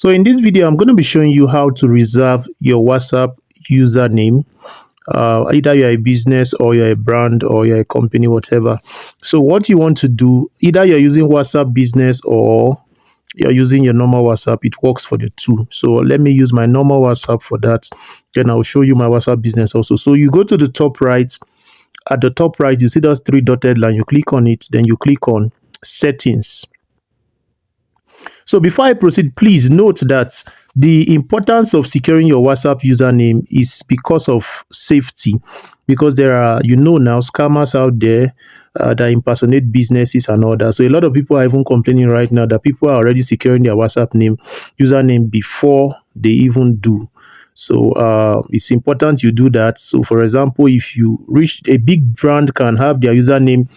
So in this video, I'm going to be showing you how to reserve your WhatsApp username. Either you're a business or you're a brand or you're a company, whatever. So what you want to do, either you're using WhatsApp business or you're using your normal WhatsApp, it works for the two. So let me use my normal WhatsApp for that. Then I'll show you my WhatsApp business also. So you go to the top right. At the top right, you see those three dotted line. You click on it, then you click on settings. So before I proceed, please note that the importance of securing your WhatsApp username is because of safety, because there are, now scammers out there that impersonate businesses and all that. So a lot of people are even complaining right now that people are already securing their WhatsApp username before they even do. So it's important you do that. So for example, if you reach a big brand can have their username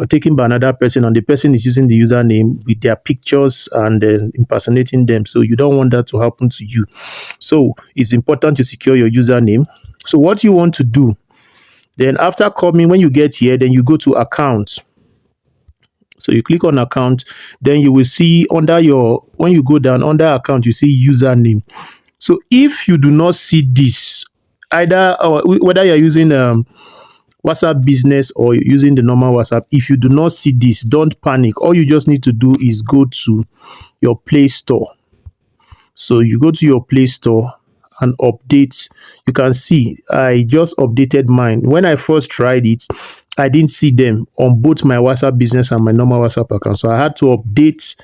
taken by another person and the person is using the username with their pictures and then impersonating them. So you don't want that to happen to you. So it's important to secure your username. So what you want to do, then after coming, when you get here, then you go to account. So you click on account, then you will see when you go down under account, you see username. So if you do not see this, either whether you're using WhatsApp business or using the normal WhatsApp, if you do not see this, don't panic. All you just need to do is go to your Play Store. So you go to your Play Store and update. You can see I just updated mine. When I first tried it, I didn't see them on both my WhatsApp business and my normal WhatsApp account. So I had to update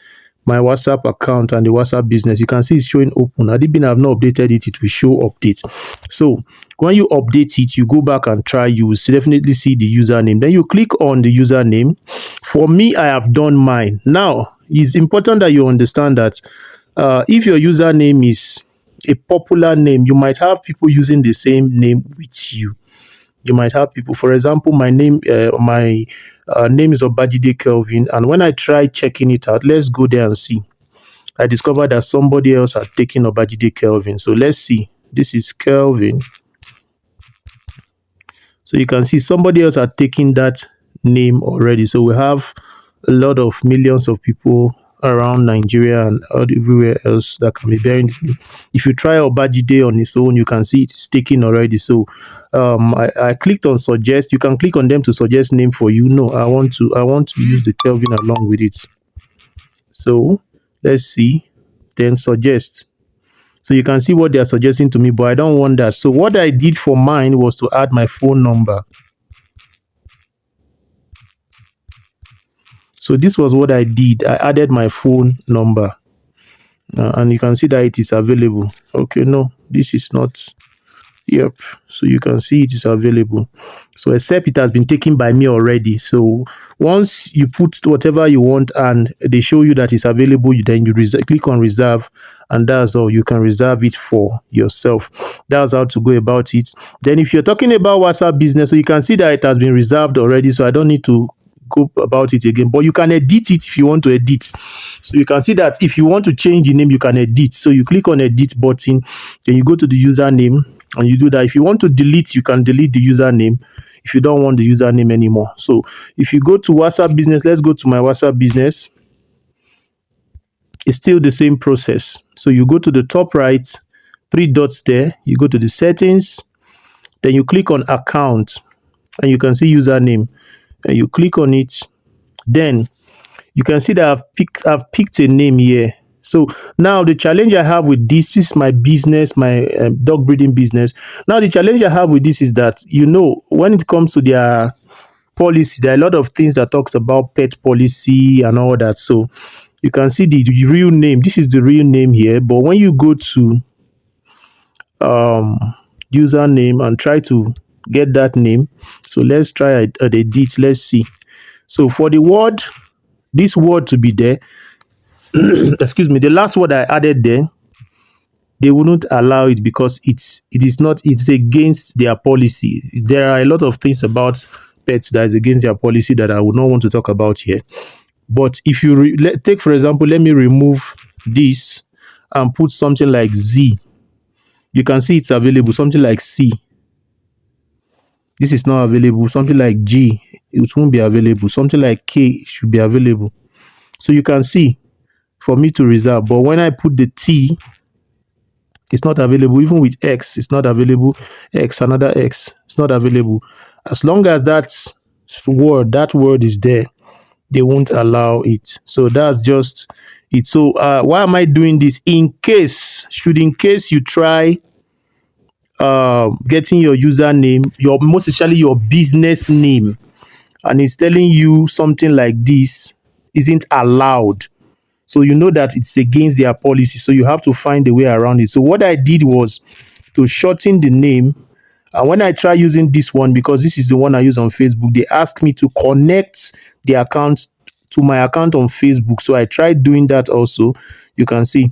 my WhatsApp account and the WhatsApp business. You can see it's showing open. I've not updated it, it will show update. So when you update it, you go back and try, you will definitely see the username. Then you click on the username. For me, I have done mine. Now, it's important that you understand that if your username is a popular name, you might have people using the same name with you. You might have people, for example, my name is Obajide Kelvin, and when I try checking it out, let's go there and see. I discovered that somebody else had taken Obajide Kelvin. So let's see. This is Kelvin. So you can see somebody else had taken that name already. So we have a lot of millions of people around Nigeria and everywhere else that can be bearing this name. If you try Obajide on its own, you can see it's taken already. So I clicked on suggest. You can click on them to suggest name for you. No, I want to use the Kelvin along with it. So let's see, then suggest. So you can see what they are suggesting to me, but I don't want that. So what I did for mine was to add my phone number. So this was what I did. I added my phone number. And you can see that it is available. Okay, no, this is not. Yep. So you can see it is available. So except it has been taken by me already. So once you put whatever you want and they show you that it's available, then you click on reserve, and that's all. You can reserve it for yourself. That's how to go about it. Then if you're talking about WhatsApp business, so you can see that it has been reserved already. So I don't need to go about it again, but you can edit it if you want to edit. So you can see that if you want to change the name, you can edit. So you click on edit button, then you go to the username and you do that. If you want to delete, you can delete the username if you don't want the username anymore. So if you go to WhatsApp business, let's go to my WhatsApp business. It's still the same process. So you go to the top right, three dots there, you go to the settings, then you click on account and you can see username. And you click on it, then you can see that I've picked a name here. So now the challenge I have with this is my business, my dog breeding business. Now the challenge I have with this is that, when it comes to their policy, there are a lot of things that talks about pet policy and all that. So you can see the real name. This is the real name here. But when you go to username and try to get that name, so let's try a edit. Let's see. So for the word, this word to be there, excuse me, the last word I added there, they wouldn't allow it because it's against their policy. There are a lot of things about pets that is against their policy that I would not want to talk about here. But if you take, for example, let me remove this and put something like Z. You can see it's available. Something like C, this is not available. Something like G, it won't be available. Something like K should be available. So you can see for me to reserve. But when I put the T, it's not available. Even with X, it's not available. X, another X, it's not available. As long as that word is there, they won't allow it. So that's just it. So why am I doing this? In case you try getting your username, your most especially your business name, and it's telling you something like this isn't allowed. So you know that it's against their policy. So you have to find a way around it. So what I did was to shorten the name. And when I try using this one, because this is the one I use on Facebook, they asked me to connect the account to my account on Facebook. So I tried doing that also. You can see.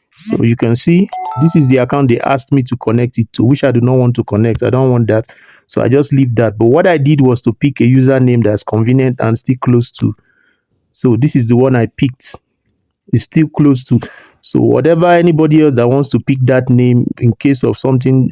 So you can see this is the account they asked me to connect it to, which I do not want to connect. I don't want that. So I just leave that. But what I did was to pick a username that's convenient and still close to. So this is the one I picked. Is still close to. So whatever anybody else that wants to pick that name in case of something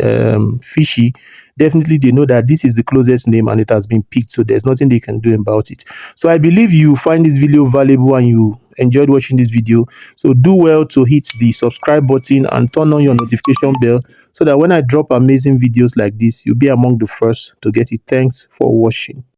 fishy, definitely they know that this is the closest name and it has been picked. So there's nothing they can do about it. So I believe you find this video valuable and you enjoyed watching this video. So do well to hit the subscribe button and turn on your notification bell so that when I drop amazing videos like this, you'll be among the first to get it. Thanks for watching.